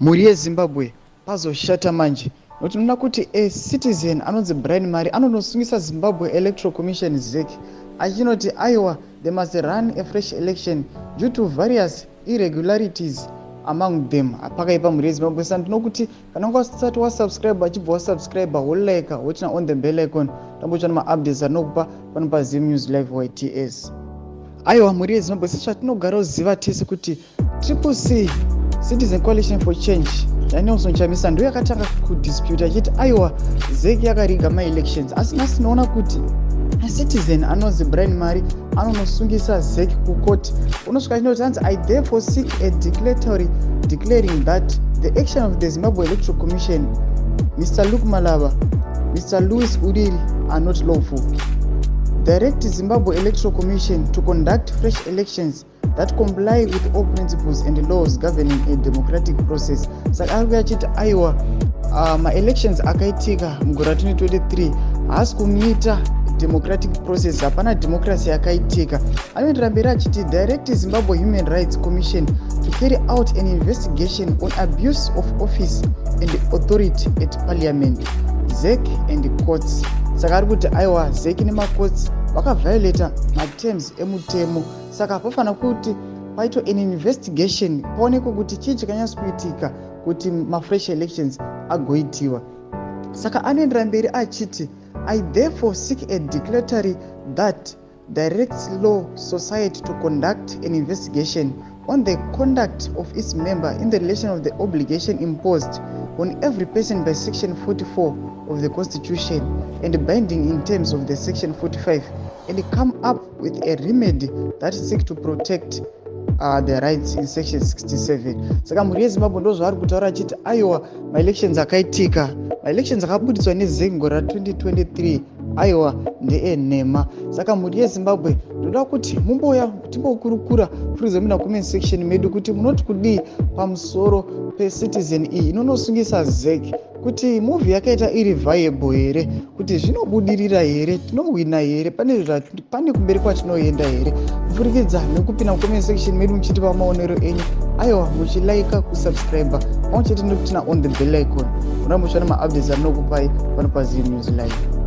Mhuri yeZimbabwe pazoshata manje nokuti tinoona kuti a citizen anonzi Brian Mari anonosungisa Zimbabwe Electoral Commission Zec achinoti aiwa they must run a fresh election due to various irregularities among them. Pakaipa mhuri yeZimbabwe saka ndinokuti kana usati wasubscribe achibva wasubscribe wolike wochina on the bell icon tambochana maupdates anokupa pano paZim New Live YTS. Aiwa mhuri yeZimbabwe sechatinogara uziva tese kuti TCC Citizen Coalition for Change Nelson CHAMISA ndiyo yakatanga kudispute achiti aiwa Zec yakariga ma-elections asi nhasi tinoona kuti a-citizen anonzi Brian Mari anonosungisa Zec kukoti unosvika chinoti hanzi I therefore seek a declaratory declaring that the action of the Zimbabwe Electoral Commission Mr. Luke Malava, Mr. Louis Uriri are not lawful. Direct Zimbabwe Electoral Commission to conduct fresh elections that comply with all principles and laws governing a democratic process. Saka ari achiti aiwa ma-elections akaitika mugore 2023 haasi kumita democratic process, hapana democracy yakaitika. Anoendera mberi achiti direct Zimbabwe Human Rights Commission to carry out an investigation on abuse of office and authority at parliament, Zec and courts. Saka ari kuti aiwa Zec nemacourts vakaviolata materms emutemo, saka pafana kuti paitwa an investigation paonekwa kuti chii chakanyatsokuitika kuti ma-fresh elections agoitiwa. Saka anoendera mberi achiti I therefore seek a declaratory that directs Law Society to conduct an investigation on the conduct of its member in the relation of the obligation imposed on every person by Section 44 of the Constitution and binding in terms of the Section 45, and come up with a remedy that seeks to protect the rights in Section 67. Saka mhuri yeZimbabwe ndozvaari kutaura achiti aiwa ma-elections akaitika, ma-elections akabudiswa neZec gore 2023 aiwa ndeenhema. Saka mhuri yeZimbabwe ndoda kuti mumbouya timbokurukura furizomina comment section medu kuti munoti kudii pamusoro pe-citizen iyi inonosungisa Zec, kuti movie yakaita iri viable here, kuti zvinobudirira here, tinowina here, pane kumberi kwatinoenda here. Kupfurikidza nekupinda mucomment section medu muchitipa maonero enyu, aiwa muchilaika kusubscribe pamwe chete nekutina on the bell icon. Muna mushana maupdates anokupai pano paZim New Live.